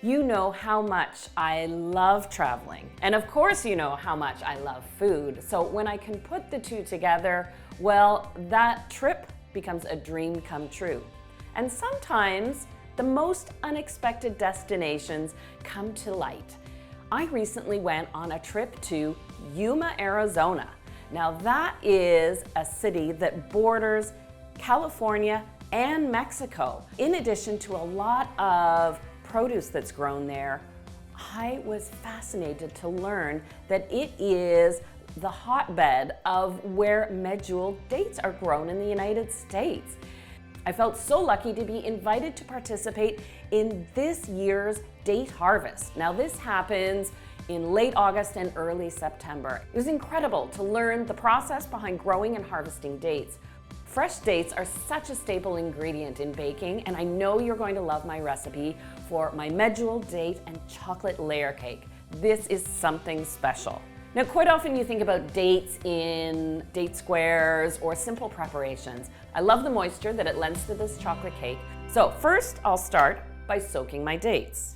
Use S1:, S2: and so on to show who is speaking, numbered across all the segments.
S1: You know how much I love traveling. And of course you know how much I love food. So when I can put the two together, well, that trip becomes a dream come true. And sometimes the most unexpected destinations come to light. I recently went on a trip to Yuma, Arizona. Now that is a city that borders California and Mexico. In addition to a lot of produce that's grown there, I was fascinated to learn that it is the hotbed of where medjool dates are grown in the United States. I felt so lucky to be invited to participate in this year's date harvest. Now this happens in late August and early September. It was incredible to learn the process behind growing and harvesting dates. Fresh dates are such a staple ingredient in baking, and I know you're going to love my recipe for my medjool date and chocolate layer cake. This is something special. Now, quite often you think about dates in date squares or simple preparations. I love the moisture that it lends to this chocolate cake. So first, I'll start by soaking my dates.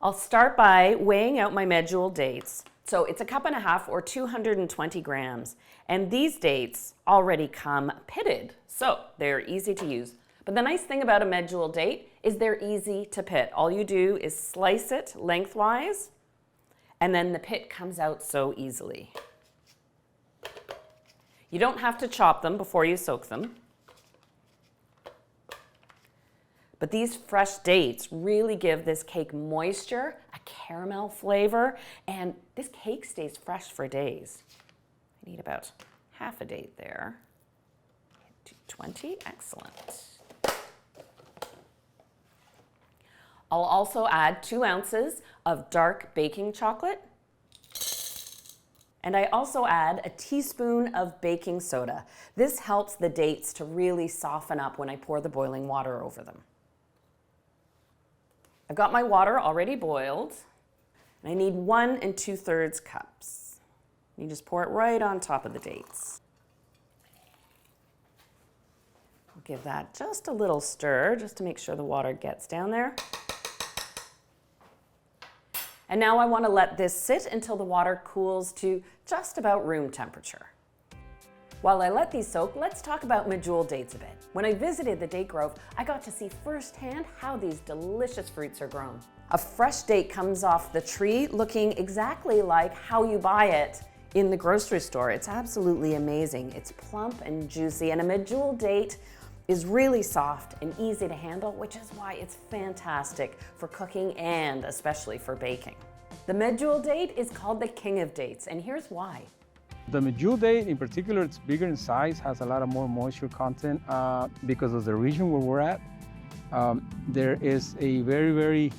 S1: I'll start by weighing out my medjool dates. So it's 1.5 cups or 220 grams. And these dates already come pitted, so they're easy to use. But the nice thing about a medjool date is they're easy to pit. All you do is slice it lengthwise, and then the pit comes out so easily. You don't have to chop them before you soak them. But these fresh dates really give this cake moisture, a caramel flavor, and this cake stays fresh for days. I need about half a date there. 220, excellent. I'll also add 2 ounces of dark baking chocolate. And I also add a teaspoon of baking soda. This helps the dates to really soften up when I pour the boiling water over them. I've got my water already boiled, and I need 1 2/3 cups. You just pour it right on top of the dates. I'll give that just a little stir, just to make sure the water gets down there. And now I want to let this sit until the water cools to just about room temperature. While I let these soak, let's talk about medjool dates a bit. When I visited the date grove, I got to see firsthand how these delicious fruits are grown. A fresh date comes off the tree looking exactly like how you buy it in the grocery store. It's absolutely amazing. It's plump and juicy, and a medjool date is really soft and easy to handle, which is why it's fantastic for cooking and especially for baking. The medjool date is called the king of dates, and here's why.
S2: The medjool date in particular, it's bigger in size, has a lot of more moisture content because of the region where we're at. There is a very, very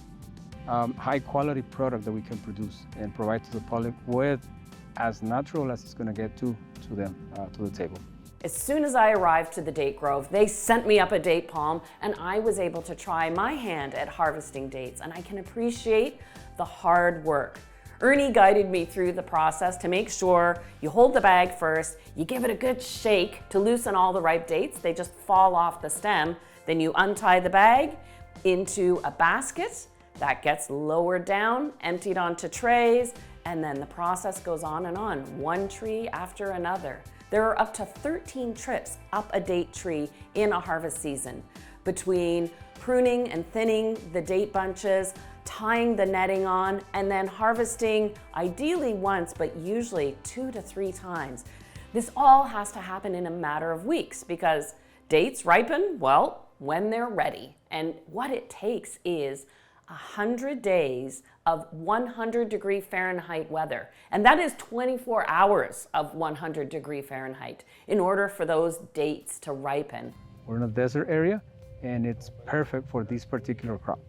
S2: high quality product that we can produce and provide to the public with as natural as it's going to get to them, to the table.
S1: As soon as I arrived to the date grove, they sent me up a date palm, and I was able to try my hand at harvesting dates, and I can appreciate the hard work. Ernie guided me through the process to make sure you hold the bag first, you give it a good shake to loosen all the ripe dates. They just fall off the stem. Then you untie the bag into a basket that gets lowered down, emptied onto trays, and then the process goes on, one tree after another. There are up to 13 trips up a date tree in a harvest season, between pruning and thinning the date bunches, tying the netting on, and then harvesting ideally once, but usually 2 to 3 times. This all has to happen in a matter of weeks because dates ripen, well, when they're ready. And what it takes is 100 days of 100-degree Fahrenheit weather. And that is 24 hours of 100-degree Fahrenheit in order for those dates to ripen.
S2: We're in a desert area, and it's perfect for this particular crop.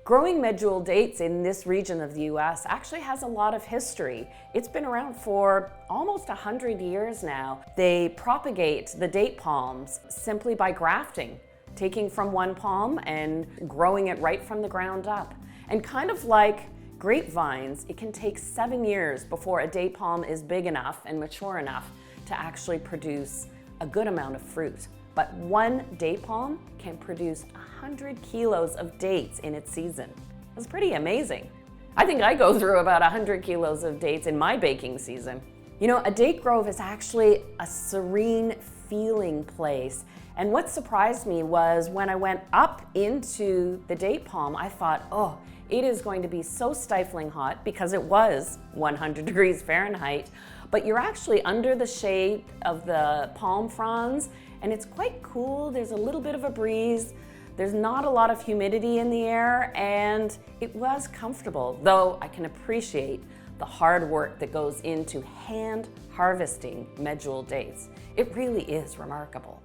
S1: Growing medjool dates in this region of the US actually has a lot of history. It's been around for almost 100 years now. They propagate the date palms simply by grafting, taking from one palm and growing it right from the ground up. And kind of like grapevines, it can take 7 years before a date palm is big enough and mature enough to actually produce a good amount of fruit. but one date palm can produce 100 kilos of dates in its season. That's pretty amazing. I think I go through about 100 kilos of dates in my baking season. You know, a date grove is actually a serene feeling place. And what surprised me was when I went up into the date palm, I thought, oh, it is going to be so stifling hot because it was 100 degrees Fahrenheit, but you're actually under the shade of the palm fronds and it's quite cool. There's a little bit of a breeze. There's not a lot of humidity in the air and it was comfortable, though I can appreciate the hard work that goes into hand harvesting medjool dates. It really is remarkable.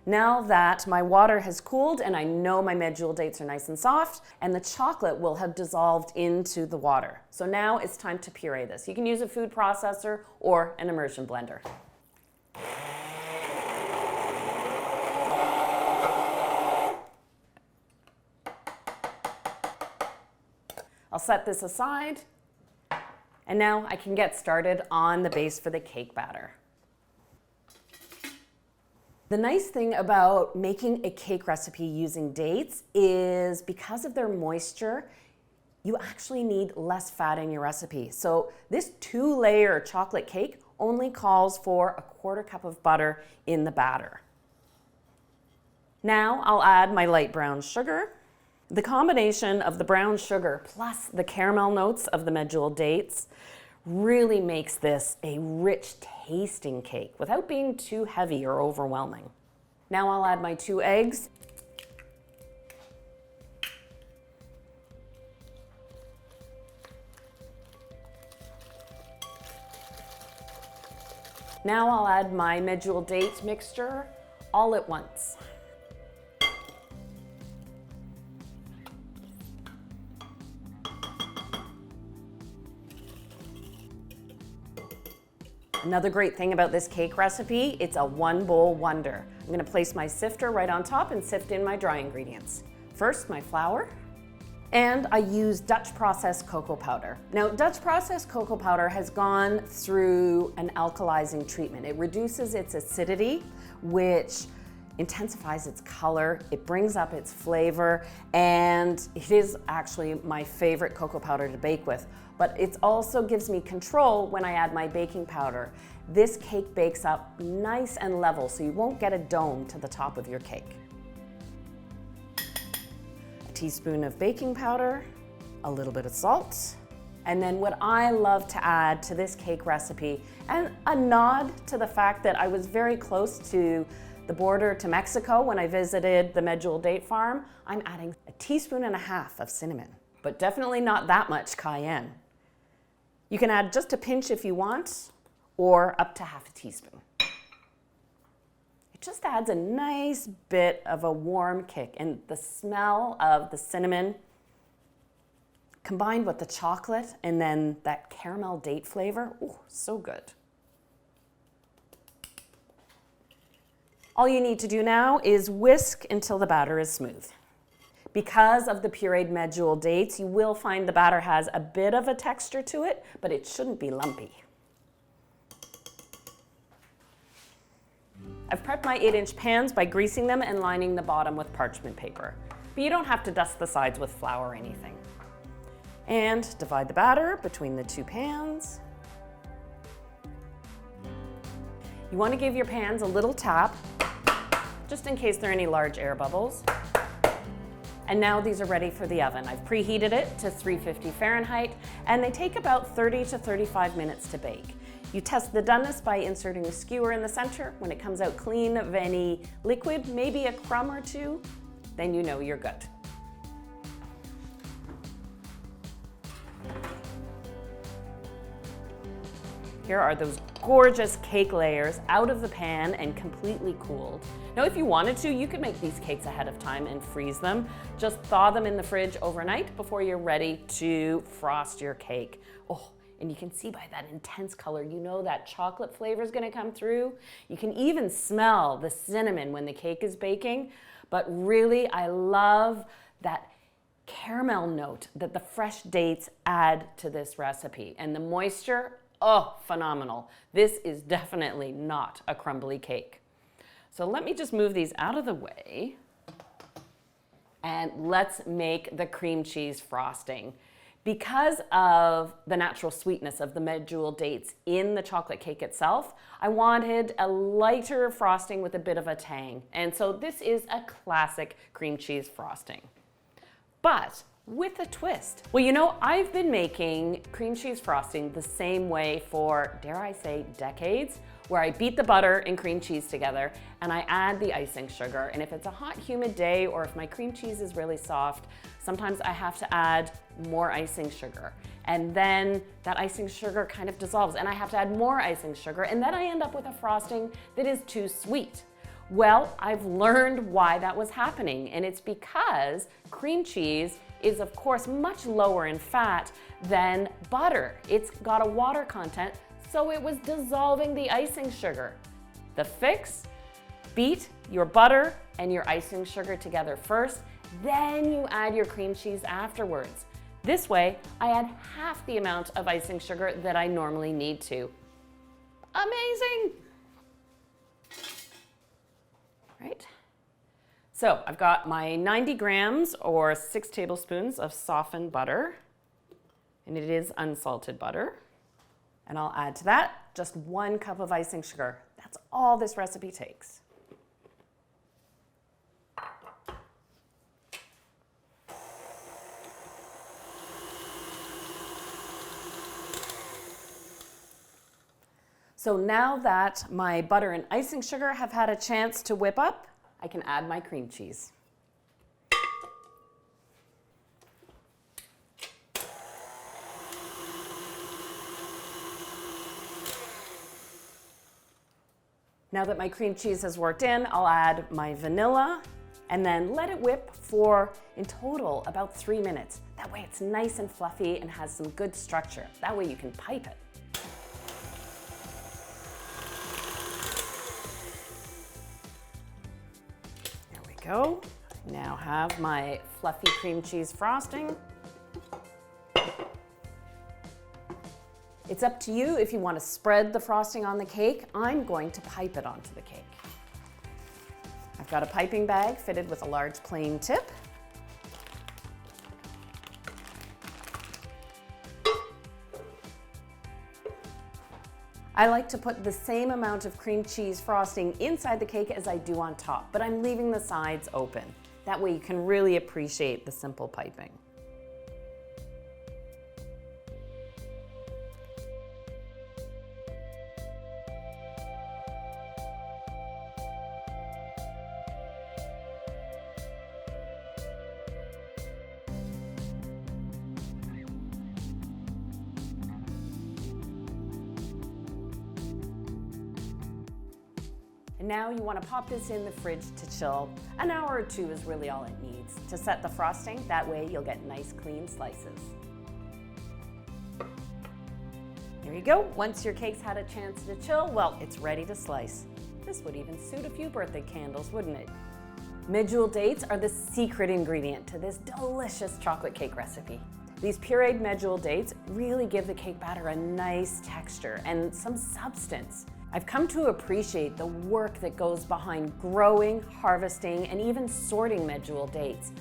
S1: Now that my water has cooled and I know my medjool dates are nice and soft and the chocolate will have dissolved into the water. So now it's time to puree this. You can use a food processor or an immersion blender. I'll set this aside and now I can get started on the base for the cake batter. The nice thing about making a cake recipe using dates is because of their moisture, you actually need less fat in your recipe. So this 2-layer chocolate cake only calls for a 1/4 cup of butter in the batter. Now I'll add my light brown sugar. The combination of the brown sugar plus the caramel notes of the medjool dates really makes this a rich tasting cake without being too heavy or overwhelming. Now I'll add my 2 eggs. Now I'll add my medjool date mixture all at once. Another great thing about this cake recipe, it's a 1-bowl wonder. I'm gonna place my sifter right on top and sift in my dry ingredients. First, my flour, and I use Dutch processed cocoa powder. Now, Dutch processed cocoa powder has gone through an alkalizing treatment. It reduces its acidity, which intensifies its color, it brings up its flavor, and it is actually my favorite cocoa powder to bake with. But it also gives me control when I add my baking powder. This cake bakes up nice and level, so you won't get a dome to the top of your cake. A teaspoon of baking powder, a little bit of salt, and then what I love to add to this cake recipe, and a nod to the fact that I was very close to the border to Mexico when I visited the medjool date farm, I'm adding a 1.5 teaspoons of cinnamon, but definitely not that much cayenne. You can add just a pinch if you want, or up to 1/2 teaspoon. It just adds a nice bit of a warm kick, and the smell of the cinnamon combined with the chocolate and then that caramel date flavor, ooh, so good. All you need to do now is whisk until the batter is smooth. Because of the pureed medjool dates, you will find the batter has a bit of a texture to it, but it shouldn't be lumpy. I've prepped my 8-inch pans by greasing them and lining the bottom with parchment paper. But you don't have to dust the sides with flour or anything. And divide the batter between the 2 pans. You want to give your pans a little tap, just in case there are any large air bubbles. And now these are ready for the oven. I've preheated it to 350 Fahrenheit, and they take about 30 to 35 minutes to bake. You test the doneness by inserting a skewer in the center. When it comes out clean of any liquid, maybe a crumb or 2, then you know you're good. Here are those gorgeous cake layers out of the pan and completely cooled. Now, if you wanted to, you could make these cakes ahead of time and freeze them. Just thaw them in the fridge overnight before you're ready to frost your cake. Oh, and you can see by that intense color, you know that chocolate flavor is gonna come through. You can even smell the cinnamon when the cake is baking. But really, I love that caramel note that the fresh dates add to this recipe. And the moisture, oh, phenomenal. This is definitely not a crumbly cake. So let me just move these out of the way. And let's make the cream cheese frosting. Because of the natural sweetness of the medjool dates in the chocolate cake itself, I wanted a lighter frosting with a bit of a tang. And so this is a classic cream cheese frosting, but with a twist. Well, you know, I've been making cream cheese frosting the same way for, dare I say, decades, where I beat the butter and cream cheese together and I add the icing sugar. And if it's a hot, humid day, or if my cream cheese is really soft, sometimes I have to add more icing sugar. And then that icing sugar kind of dissolves and I have to add more icing sugar. And then I end up with a frosting that is too sweet. Well, I've learned why that was happening. And it's because cream cheese is, of course, much lower in fat than butter. It's got a water content, so it was dissolving the icing sugar. The fix? Beat your butter and your icing sugar together first, then you add your cream cheese afterwards. This way, I add half the amount of icing sugar that I normally need to. Amazing! Right? So I've got my 90 grams or 6 tablespoons of softened butter, and it is unsalted butter. And I'll add to that just 1 cup of icing sugar. That's all this recipe takes. So now that my butter and icing sugar have had a chance to whip up, I can add my cream cheese. Now that my cream cheese has worked in, I'll add my vanilla and then let it whip for, in total, about 3 minutes. That way it's nice and fluffy and has some good structure. That way you can pipe it. There we go. I now have my fluffy cream cheese frosting. It's up to you if you want to spread the frosting on the cake. I'm going to pipe it onto the cake. I've got a piping bag fitted with a large plain tip. I like to put the same amount of cream cheese frosting inside the cake as I do on top, but I'm leaving the sides open. That way you can really appreciate the simple piping. And now you want to pop this in the fridge to chill. An hour or 2 is really all it needs to set the frosting. That way you'll get nice clean slices. There you go. Once your cake's had a chance to chill, well, it's ready to slice. This would even suit a few birthday candles, wouldn't it? Medjool dates are the secret ingredient to this delicious chocolate cake recipe. These pureed medjool dates really give the cake batter a nice texture and some substance. I've come to appreciate the work that goes behind growing, harvesting, and even sorting medjool dates.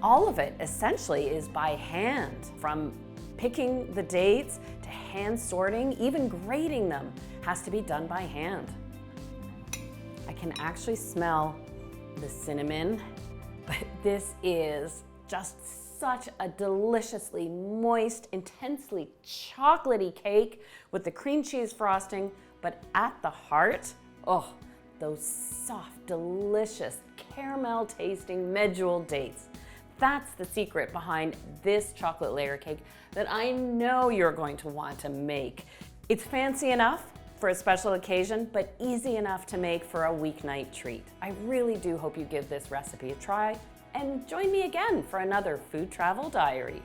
S1: All of it essentially is by hand, from picking the dates to hand sorting, even grading them has to be done by hand. I can actually smell the cinnamon, but this is just such a deliciously moist, intensely chocolatey cake with the cream cheese frosting. But at the heart, oh, those soft, delicious, caramel-tasting medjool dates. That's the secret behind this chocolate layer cake that I know you're going to want to make. It's fancy enough for a special occasion, but easy enough to make for a weeknight treat. I really do hope you give this recipe a try and join me again for another Food Travel Diary.